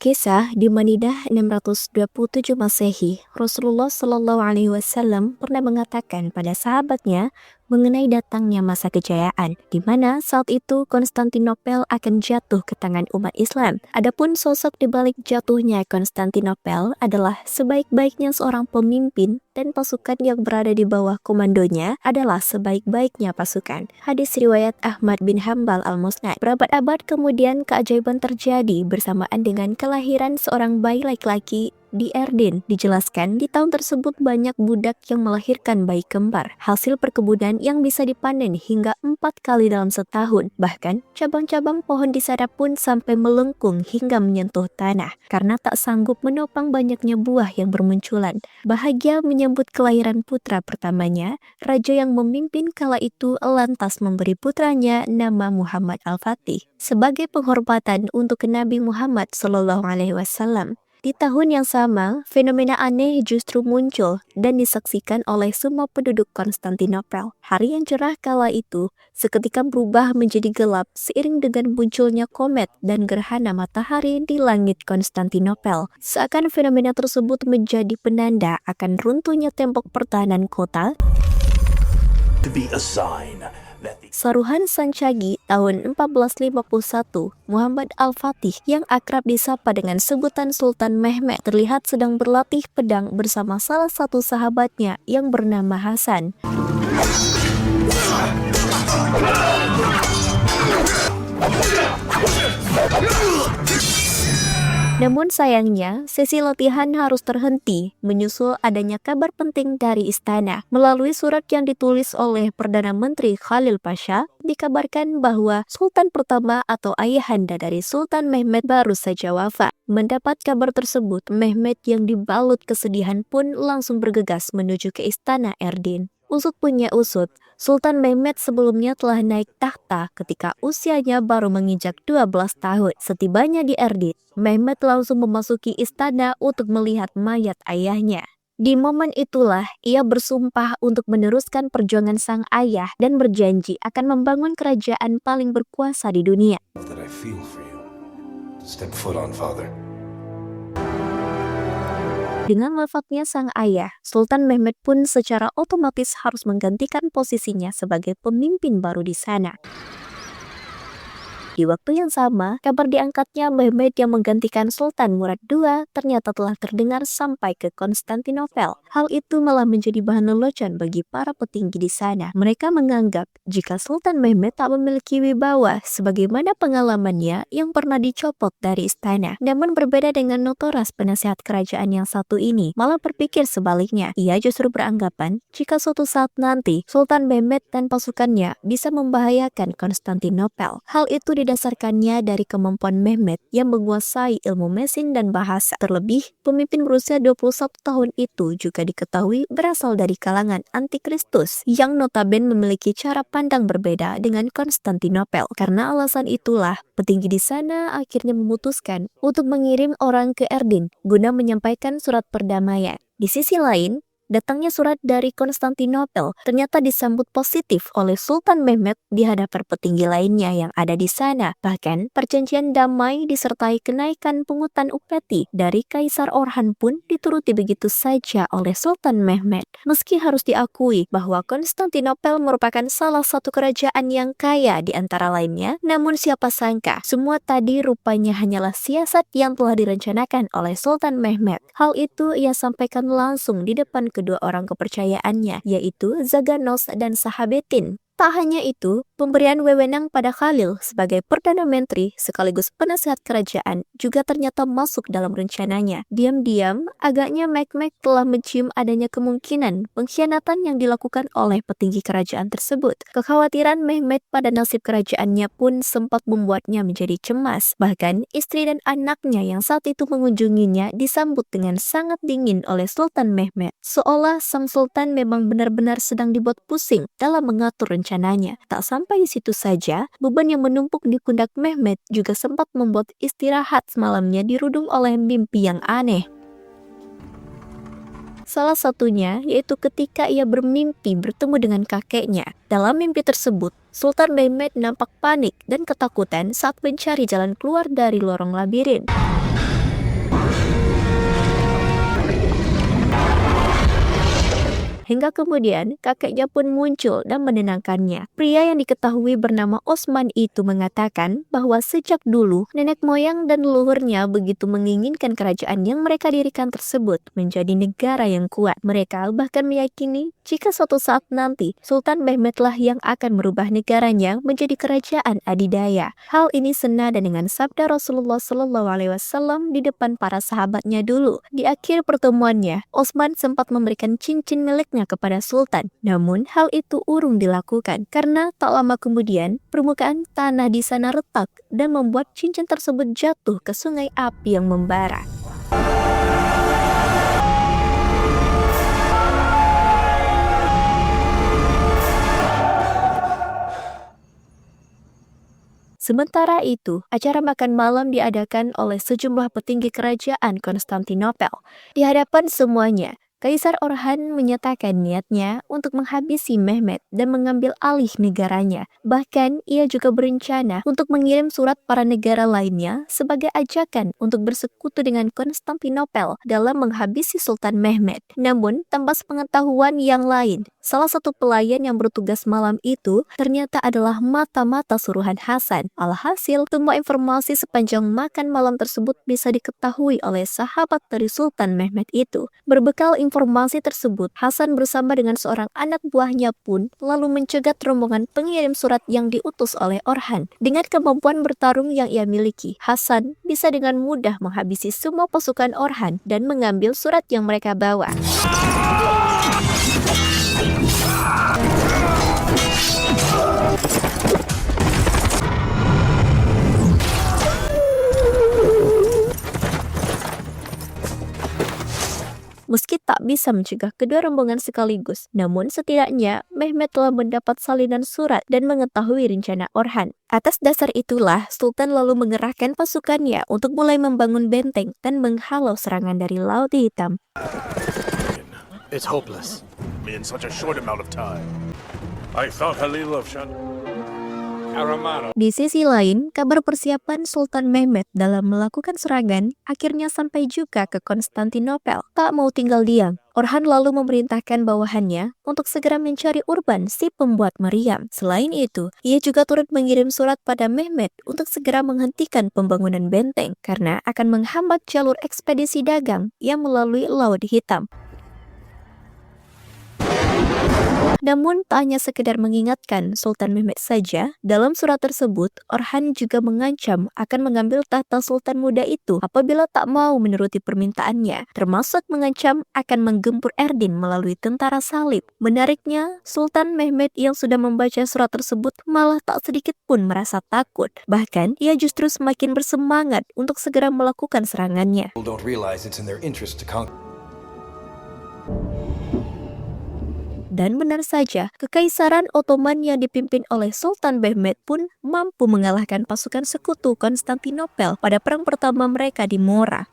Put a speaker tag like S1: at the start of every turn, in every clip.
S1: Kisah di Manidah 627 Masehi, Rasulullah Shallallahu Alaihi Wasallam pernah mengatakan pada sahabatnya mengenai datangnya masa kejayaan, di mana saat itu Konstantinopel akan jatuh ke tangan umat Islam. Adapun sosok di balik jatuhnya Konstantinopel adalah sebaik-baiknya seorang pemimpin dan pasukan yang berada di bawah komandonya adalah sebaik-baiknya pasukan. Hadis riwayat Ahmad bin Hambal al-Musnad. Berabad-abad kemudian keajaiban terjadi bersamaan dengan kelahiran seorang bayi laki-laki di Erdin. Dijelaskan di tahun tersebut banyak budak yang melahirkan bayi kembar. Hasil perkebunan yang bisa dipanen hingga 4 kali dalam setahun. Bahkan cabang-cabang pohon di sana pun sampai melengkung hingga menyentuh tanah karena tak sanggup menopang banyaknya buah yang bermunculan. Bahagia menyambut kelahiran putra pertamanya, raja yang memimpin kala itu lantas memberi putranya nama Muhammad Al-Fatih sebagai penghormatan untuk Nabi Muhammad Shallallahu Alaihi Wasallam. Di tahun yang sama, fenomena aneh justru muncul dan disaksikan oleh semua penduduk Konstantinopel. Hari yang cerah kala itu seketika berubah menjadi gelap seiring dengan munculnya komet dan gerhana matahari di langit Konstantinopel. Seakan fenomena tersebut menjadi penanda akan runtuhnya tembok pertahanan kota. Saruhan Sancagi tahun 1451, Muhammad Al-Fatih yang akrab disapa dengan sebutan Sultan Mehmed terlihat sedang berlatih pedang bersama salah satu sahabatnya yang bernama Hasan. Namun sayangnya, sesi latihan harus terhenti menyusul adanya kabar penting dari istana. Melalui surat yang ditulis oleh Perdana Menteri Khalil Pasha, dikabarkan bahwa Sultan pertama atau ayahanda dari Sultan Mehmed baru saja wafat. Mendapat kabar tersebut, Mehmed yang dibalut kesedihan pun langsung bergegas menuju ke istana Erdin. Usut punya usut, Sultan Mehmed sebelumnya telah naik tahta ketika usianya baru menginjak 12 tahun. Setibanya di Erdin, Mehmed langsung memasuki istana untuk melihat mayat ayahnya. Di momen itulah ia bersumpah untuk meneruskan perjuangan sang ayah dan berjanji akan membangun kerajaan paling berkuasa di dunia. Dengan wafatnya sang ayah, Sultan Mehmed pun secara otomatis harus menggantikan posisinya sebagai pemimpin baru di sana. Di waktu yang sama, kabar diangkatnya Mehmed yang menggantikan Sultan Murad II ternyata telah terdengar sampai ke Konstantinopel. Hal itu malah menjadi bahan lelucon bagi para petinggi di sana. Mereka menganggap jika Sultan Mehmed tak memiliki wibawa sebagaimana pengalamannya yang pernah dicopot dari istana. Namun berbeda dengan notoras penasihat kerajaan yang satu ini, malah berpikir sebaliknya. Ia justru beranggapan jika suatu saat nanti Sultan Mehmed dan pasukannya bisa membahayakan Konstantinopel. Hal itu didasarkannya dari kemampuan Mehmed yang menguasai ilmu mesin dan bahasa. Terlebih, pemimpin berusia 21 tahun itu juga diketahui berasal dari kalangan antikristus yang notabene memiliki cara pandang berbeda dengan Konstantinopel. Karena alasan itulah, petinggi di sana akhirnya memutuskan untuk mengirim orang ke Erdin guna menyampaikan surat perdamaian. Di sisi lain, datangnya surat dari Konstantinopel ternyata disambut positif oleh Sultan Mehmed di hadapan petinggi lainnya yang ada di sana. Bahkan, perjanjian damai disertai kenaikan pungutan upeti dari Kaisar Orhan pun dituruti begitu saja oleh Sultan Mehmed. Meski harus diakui bahwa Konstantinopel merupakan salah satu kerajaan yang kaya di antara lainnya, namun siapa sangka semua tadi rupanya hanyalah siasat yang telah direncanakan oleh Sultan Mehmed. Hal itu ia sampaikan langsung di depan kedua orang kepercayaannya, yaitu Zaganos dan Sahabetin. Tak hanya itu, pemberian wewenang pada Khalil sebagai Perdana Menteri sekaligus penasihat kerajaan juga ternyata masuk dalam rencananya. Diam-diam, agaknya Mehmed telah mencium adanya kemungkinan pengkhianatan yang dilakukan oleh petinggi kerajaan tersebut. Kekhawatiran Mehmed pada nasib kerajaannya pun sempat membuatnya menjadi cemas. Bahkan, istri dan anaknya yang saat itu mengunjunginya disambut dengan sangat dingin oleh Sultan Mehmed. Seolah sang Sultan memang benar-benar sedang dibuat pusing dalam mengatur rencananya. Tak sampai di situ saja, beban yang menumpuk di pundak Mehmed juga sempat membuat istirahat semalamnya dirudung oleh mimpi yang aneh. Salah satunya yaitu ketika ia bermimpi bertemu dengan kakeknya. Dalam mimpi tersebut, Sultan Mehmed nampak panik dan ketakutan saat mencari jalan keluar dari lorong labirin. hingga kemudian kakeknya pun muncul dan menenangkannya. Pria yang diketahui bernama Osman itu mengatakan bahwa sejak dulu nenek moyang dan leluhurnya begitu menginginkan kerajaan yang mereka dirikan tersebut menjadi negara yang kuat. Mereka bahkan meyakini jika suatu saat nanti Sultan Mehmedlah yang akan merubah negaranya menjadi kerajaan adidaya. Hal ini senada dengan sabda Rasulullah SAW di depan para sahabatnya dulu. Di akhir pertemuannya, Osman sempat memberikan cincin miliknya kepada Sultan. Namun hal itu urung dilakukan karena tak lama kemudian permukaan tanah di sana retak dan membuat cincin tersebut jatuh ke sungai api yang membara. Sementara itu, acara makan malam diadakan oleh sejumlah petinggi kerajaan Konstantinopel. Di hadapan semuanya, Kaisar Orhan menyatakan niatnya untuk menghabisi Mehmed dan mengambil alih negaranya. Bahkan, ia juga berencana untuk mengirim surat para negara lainnya sebagai ajakan untuk bersekutu dengan Konstantinopel dalam menghabisi Sultan Mehmed. Namun, tanpa sepengetahuan yang lain, salah satu pelayan yang bertugas malam itu ternyata adalah mata-mata suruhan Hasan. Alhasil, semua informasi sepanjang makan malam tersebut bisa diketahui oleh sahabat dari Sultan Mehmed itu. Berbekal informasi tersebut, Hasan bersama dengan seorang anak buahnya pun lalu mencegat rombongan pengirim surat yang diutus oleh Orhan. Dengan kemampuan bertarung yang ia miliki, Hasan bisa dengan mudah menghabisi semua pasukan Orhan dan mengambil surat yang mereka bawa. Meski tak bisa mencegah kedua rombongan sekaligus, namun setidaknya Mehmed telah mendapat salinan surat dan mengetahui rencana Orhan. Atas dasar itulah, Sultan lalu mengerahkan pasukannya untuk mulai membangun benteng dan menghalau serangan dari Laut Hitam.
S2: It's hopeless. In such a short amount of time. I thought Halil of
S1: Di sisi lain, kabar persiapan Sultan Mehmed dalam melakukan serangan akhirnya sampai juga ke Konstantinopel. Tak mau tinggal diam, Orhan lalu memerintahkan bawahannya untuk segera mencari Urban, si pembuat meriam. Selain itu, ia juga turut mengirim surat pada Mehmed untuk segera menghentikan pembangunan benteng karena akan menghambat jalur ekspedisi dagang yang melalui Laut Hitam. Namun tak hanya sekedar mengingatkan Sultan Mehmed saja, dalam surat tersebut Orhan juga mengancam akan mengambil tahta Sultan muda itu apabila tak mau menuruti permintaannya, termasuk mengancam akan menggempur Erdin melalui tentara salib. Menariknya, Sultan Mehmed yang sudah membaca surat tersebut malah tak sedikit pun merasa takut. Bahkan, ia justru semakin bersemangat untuk segera melakukan serangannya. Dan benar saja, Kekaisaran Ottoman yang dipimpin oleh Sultan Mehmed pun mampu mengalahkan pasukan sekutu Konstantinopel pada perang pertama mereka di Mora.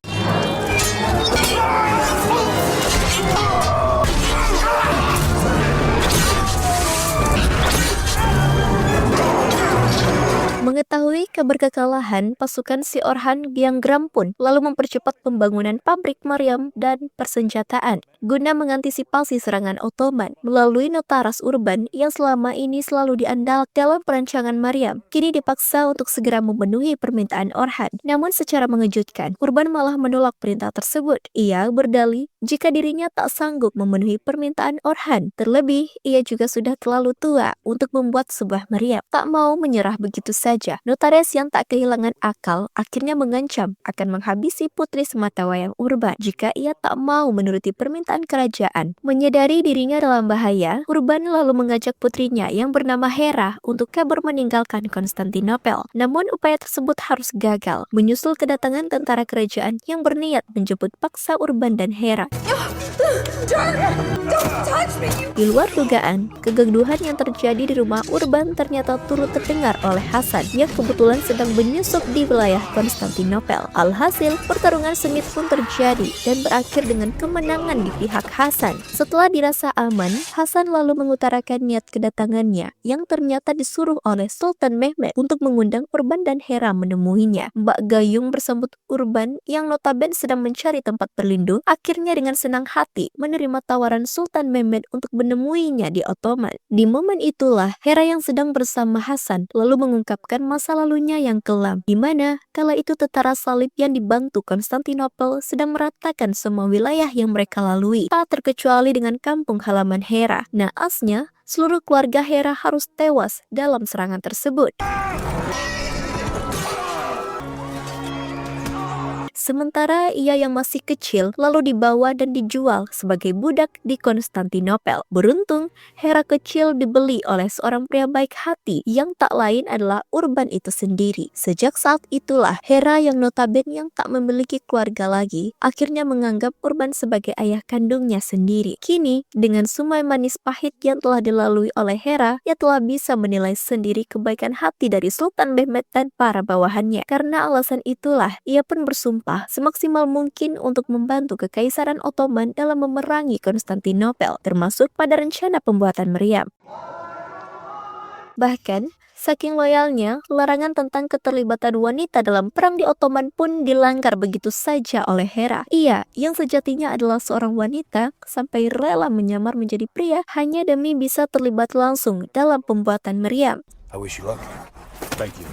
S1: Mengetahui kabar kekalahan, pasukan si Orhan Giangram pun lalu mempercepat pembangunan pabrik meriam dan persenjataan guna mengantisipasi serangan Ottoman melalui notaras Urban yang selama ini selalu diandalkan dalam perancangan meriam. Kini dipaksa untuk segera memenuhi permintaan Orhan. Namun secara mengejutkan, Urban malah menolak perintah tersebut. Ia berdalih jika dirinya tak sanggup memenuhi permintaan Orhan. Terlebih, ia juga sudah terlalu tua untuk membuat sebuah meriam. Tak mau menyerah begitu saja, notaris yang tak kehilangan akal akhirnya mengancam akan menghabisi putri sematawayang Urban jika ia tak mau menuruti permintaan kerajaan. Menyadari dirinya dalam bahaya, Urban lalu mengajak putrinya yang bernama Hera untuk kabur meninggalkan Konstantinopel. Namun upaya tersebut harus gagal, menyusul kedatangan tentara kerajaan yang berniat menjemput paksa Urban dan Hera. Di luar dugaan, kegaduhan yang terjadi di rumah Urban ternyata turut terdengar oleh Hasan yang kebetulan Ottoman sedang menyusup di wilayah Konstantinopel. Alhasil, pertarungan sengit pun terjadi dan berakhir dengan kemenangan di pihak Hasan. Setelah dirasa aman, Hasan lalu mengutarakan niat kedatangannya yang ternyata disuruh oleh Sultan Mehmed untuk mengundang Urban dan Hera menemuinya. Mbak Gayung bersambut Urban yang notabene sedang mencari tempat berlindung, akhirnya dengan senang hati menerima tawaran Sultan Mehmed untuk menemuinya di Ottoman. Di momen itulah Hera yang sedang bersama Hasan lalu mengungkapkan masa lalunya yang kelam, di mana kala itu tentara salib yang dibantu Konstantinopel sedang meratakan semua wilayah yang mereka lalui, tak terkecuali dengan kampung halaman Hera. Naasnya, seluruh keluarga Hera harus tewas dalam serangan tersebut. Sementara ia yang masih kecil lalu dibawa dan dijual sebagai budak di Konstantinopel. Beruntung, Hera kecil dibeli oleh seorang pria baik hati yang tak lain adalah Urban itu sendiri. Sejak saat itulah, Hera yang notabene yang tak memiliki keluarga lagi, akhirnya menganggap Urban sebagai ayah kandungnya sendiri. Kini, dengan semua manis pahit yang telah dilalui oleh Hera, ia telah bisa menilai sendiri kebaikan hati dari Sultan Mehmed dan para bawahannya. Karena alasan itulah, ia pun bersumpah semaksimal mungkin untuk membantu Kekaisaran Ottoman dalam memerangi Konstantinopel, termasuk pada rencana pembuatan meriam. Bahkan, saking loyalnya, larangan tentang keterlibatan wanita dalam perang di Ottoman pun dilanggar begitu saja oleh Hera. Ia, yang sejatinya adalah seorang wanita, sampai rela menyamar menjadi pria hanya demi bisa terlibat langsung dalam pembuatan meriam.
S2: I wish you luck. Thank you.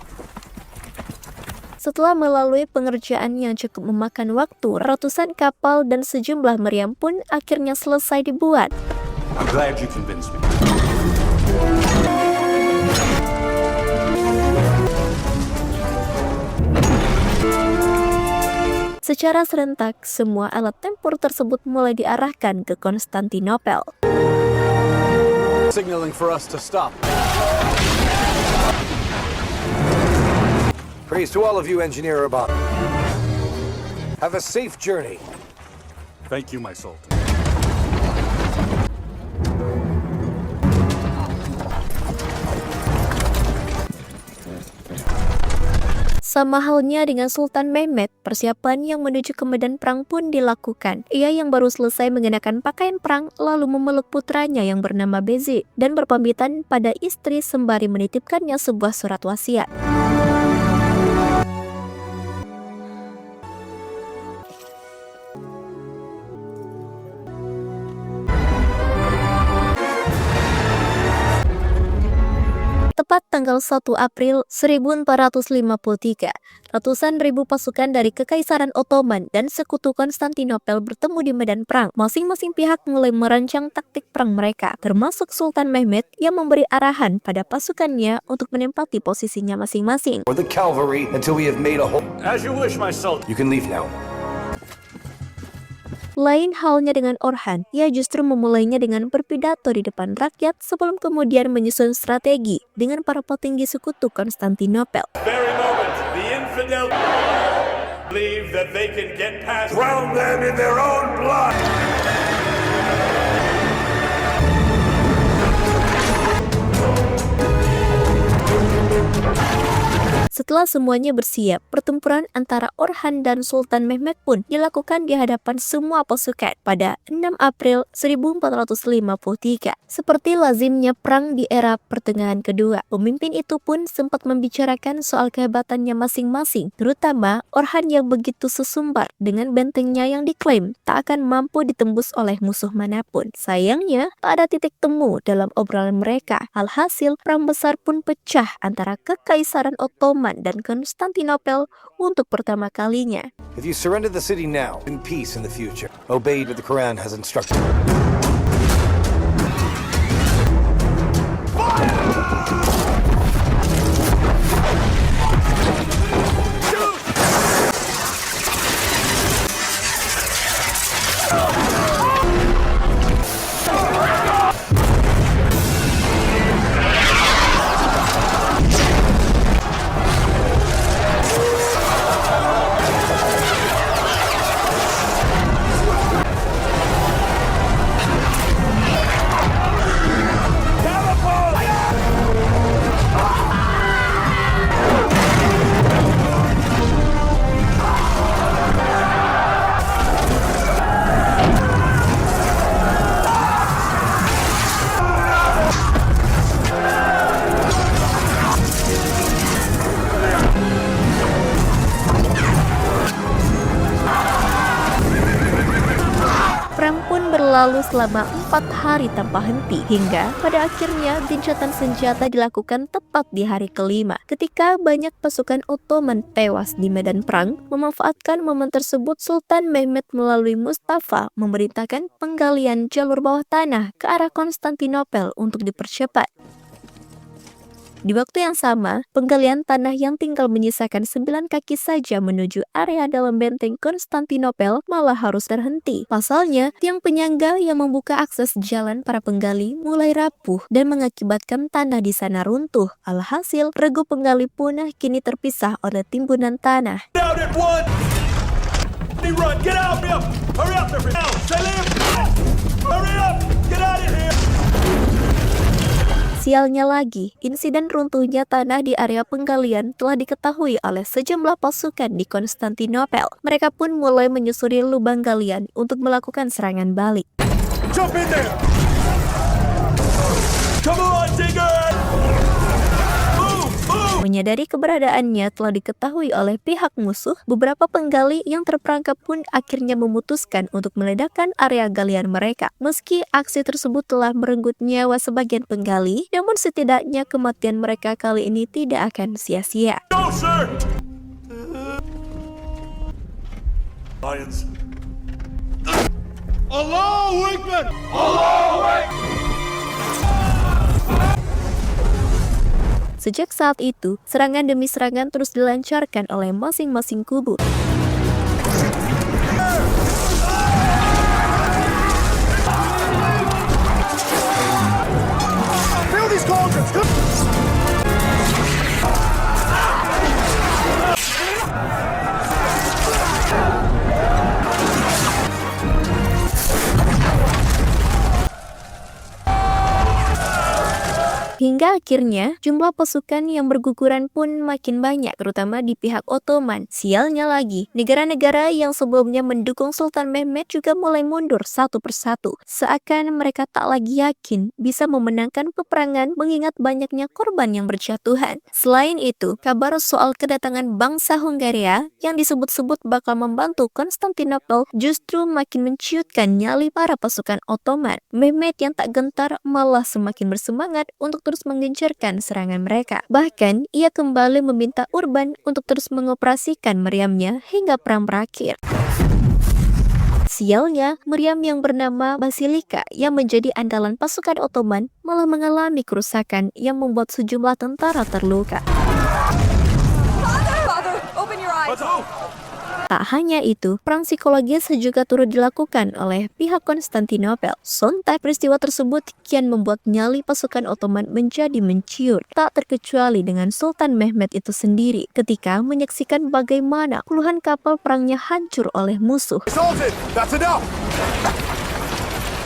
S1: Setelah melalui pengerjaan yang cukup memakan waktu, ratusan kapal dan sejumlah meriam pun akhirnya selesai dibuat.
S2: I'm glad you convinced me.
S1: Secara serentak, semua alat tempur tersebut mulai diarahkan ke Konstantinopel.
S2: Signaling for us to stop.
S3: Praise to all of you, Engineer Urban. Have a safe journey.
S2: Thank you, my sultan.
S1: Sama halnya dengan Sultan Mehmed, persiapan yang menuju ke medan perang pun dilakukan. Ia yang baru selesai mengenakan pakaian perang lalu memeluk putranya yang bernama Bezi dan berpamitan pada istri sembari menitipkannya sebuah surat wasiat. Tepat tanggal 1 April 1453, ratusan ribu pasukan dari Kekaisaran Ottoman dan sekutu Konstantinopel bertemu di medan perang. Masing-masing pihak mulai merancang taktik perang mereka, termasuk Sultan Mehmed yang memberi arahan pada pasukannya untuk menempati posisinya masing-masing.
S3: Or the cavalry until we have made a hole.
S2: As you wish, my sultan.
S3: You can leave now.
S1: Lain halnya dengan Orhan, ia justru memulainya dengan berpidato di depan rakyat sebelum kemudian menyusun strategi dengan para petinggi sekutu Konstantinopel.
S2: Very moment, the infidel believe that they can get past. Drown them in their own blood.
S1: Setelah semuanya bersiap, pertempuran antara Orhan dan Sultan Mehmed pun dilakukan di hadapan semua pasukan pada 6 April 1453. Seperti lazimnya perang di era pertengahan kedua, pemimpin itu pun sempat membicarakan soal kehebatannya masing-masing, terutama Orhan yang begitu sesumbar dengan bentengnya yang diklaim tak akan mampu ditembus oleh musuh manapun. Sayangnya, tak ada titik temu dalam obrolan mereka. Alhasil, perang besar pun pecah antara Kekaisaran Ottoman dan Konstantinopel untuk pertama kalinya.
S3: If you surrender the city now, in peace in the future, obeyed what the Quran has instructed.
S1: berlalu selama 4 hari tanpa henti, hingga pada akhirnya gencatan senjata dilakukan tepat di hari kelima. Ketika banyak pasukan Ottoman tewas di medan perang, memanfaatkan momen tersebut Sultan Mehmed melalui Mustafa memerintahkan penggalian jalur bawah tanah ke arah Konstantinopel untuk dipercepat. Di waktu yang sama, penggalian tanah yang tinggal menyisakan 9 kaki saja menuju area dalam benteng Konstantinopel malah harus terhenti. Pasalnya, tiang penyangga yang membuka akses jalan para penggali mulai rapuh dan mengakibatkan tanah di sana runtuh. Alhasil, regu penggali punah kini terpisah oleh timbunan tanah. Sialnya lagi, insiden runtuhnya tanah di area penggalian telah diketahui oleh sejumlah pasukan di Konstantinopel. Mereka pun mulai menyusuri lubang galian untuk melakukan serangan balik.
S2: Jump in there! Come on, Tigger!
S1: Menyadari keberadaannya telah diketahui oleh pihak musuh, beberapa penggali yang terperangkap pun akhirnya memutuskan untuk meledakkan area galian mereka. Meski aksi tersebut telah merenggut nyawa sebagian penggali, namun setidaknya kematian mereka kali ini tidak akan sia-sia.
S2: No, sir! Lions. Allahu Akbar! Allahu Akbar!
S1: Sejak saat itu, serangan demi serangan terus dilancarkan oleh masing-masing kubu. Hingga akhirnya, jumlah pasukan yang berguguran pun makin banyak, terutama di pihak Ottoman. Sialnya lagi, negara-negara yang sebelumnya mendukung Sultan Mehmed juga mulai mundur satu persatu. Seakan mereka tak lagi yakin bisa memenangkan peperangan mengingat banyaknya korban yang berjatuhan. Selain itu, kabar soal kedatangan bangsa Hungaria yang disebut-sebut bakal membantu Konstantinopel justru makin menciutkan nyali para pasukan Ottoman. Mehmed yang tak gentar malah semakin bersemangat untuk terus menggencarkan serangan mereka. Bahkan, ia kembali meminta Urban untuk terus mengoperasikan meriamnya hingga perang berakhir. Sialnya, meriam yang bernama Basilika yang menjadi andalan pasukan Ottoman malah mengalami kerusakan yang membuat sejumlah tentara terluka.
S4: Father, open your eyes.
S1: Tak hanya itu, perang psikologis juga turut dilakukan oleh pihak Konstantinopel. Sontak peristiwa tersebut kian membuat nyali pasukan Ottoman menjadi menciut, tak terkecuali dengan Sultan Mehmed itu sendiri ketika menyaksikan bagaimana puluhan kapal perangnya hancur oleh musuh.
S2: That's enough!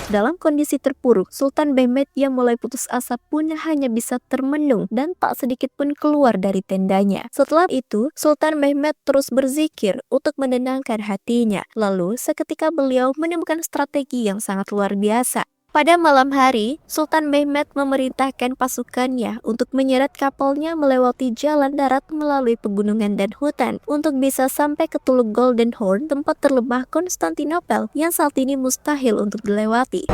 S1: Dalam kondisi terpuruk, Sultan Mehmed yang mulai putus asa pun hanya bisa termenung dan tak sedikit pun keluar dari tendanya. Setelah itu, Sultan Mehmed terus berzikir untuk menenangkan hatinya. Lalu, seketika beliau menemukan strategi yang sangat luar biasa. Pada malam hari, Sultan Mehmed memerintahkan pasukannya untuk menyeret kapalnya melewati jalan darat melalui pegunungan dan hutan untuk bisa sampai ke Teluk Golden Horn, tempat terlemah Konstantinopel yang saat ini mustahil untuk dilewati.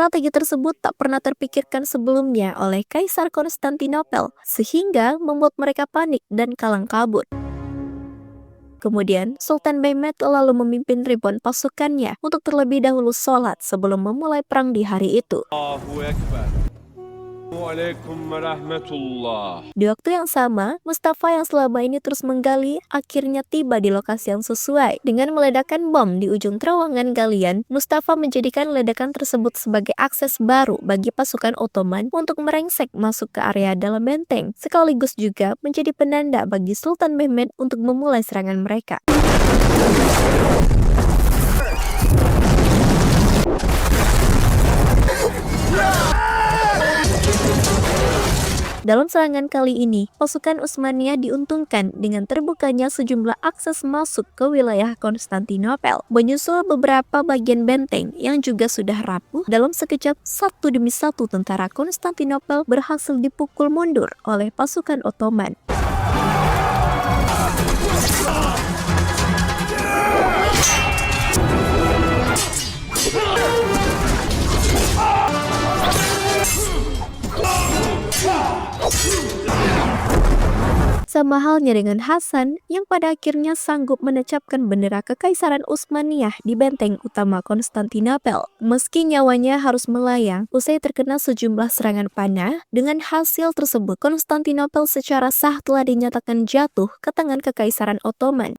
S1: Strategi tersebut tak pernah terpikirkan sebelumnya oleh Kaisar Konstantinopel, sehingga membuat mereka panik dan kalang kabut. Kemudian, Sultan Mehmed lalu memimpin ribuan pasukannya untuk terlebih dahulu sholat sebelum memulai perang di hari itu.
S5: Allahu Akbar. Waalaikumsalam warahmatullah.
S1: Di waktu yang sama, Mustafa yang selama ini terus menggali akhirnya tiba di lokasi yang sesuai. Dengan meledakkan bom di ujung terowongan galian, Mustafa menjadikan ledakan tersebut sebagai akses baru bagi pasukan Ottoman untuk merengsek masuk ke area dalam benteng, sekaligus juga menjadi penanda bagi Sultan Mehmed untuk memulai serangan mereka. Dalam serangan kali ini, pasukan Utsmaniyah diuntungkan dengan terbukanya sejumlah akses masuk ke wilayah Konstantinopel, menyusul beberapa bagian benteng yang juga sudah rapuh. Dalam sekejap, satu demi satu tentara Konstantinopel berhasil dipukul mundur oleh pasukan Ottoman. Sama halnya dengan Hasan yang pada akhirnya sanggup menancapkan bendera Kekaisaran Utsmaniyah di benteng utama Konstantinopel. Meski nyawanya harus melayang usai terkena sejumlah serangan panah, dengan hasil tersebut Konstantinopel secara sah telah dinyatakan jatuh ke tangan Kekaisaran Ottoman.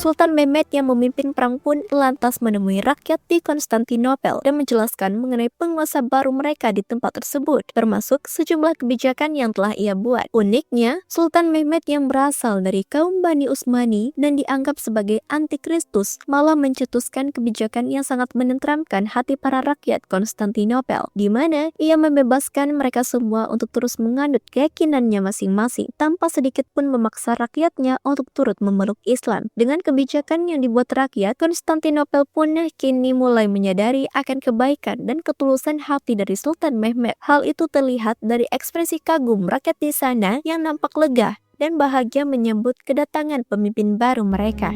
S1: Sultan Mehmed yang memimpin perang pun lantas menemui rakyat di Konstantinopel dan menjelaskan mengenai penguasa baru mereka di tempat tersebut, termasuk sejumlah kebijakan yang telah ia buat. Uniknya, Sultan Mehmed yang berasal dari kaum Bani Utsmani dan dianggap sebagai antikristus malah mencetuskan kebijakan yang sangat menenteramkan hati para rakyat Konstantinopel, di mana ia membebaskan mereka semua untuk terus menganut keyakinannya masing-masing tanpa sedikit pun memaksa rakyatnya untuk turut memeluk Islam. Dengan kebijakan yang dibuat rakyat, Konstantinopel pun kini mulai menyadari akan kebaikan dan ketulusan hati dari Sultan Mehmed. Hal itu terlihat dari ekspresi kagum rakyat di sana yang nampak lega dan bahagia menyambut kedatangan pemimpin baru mereka.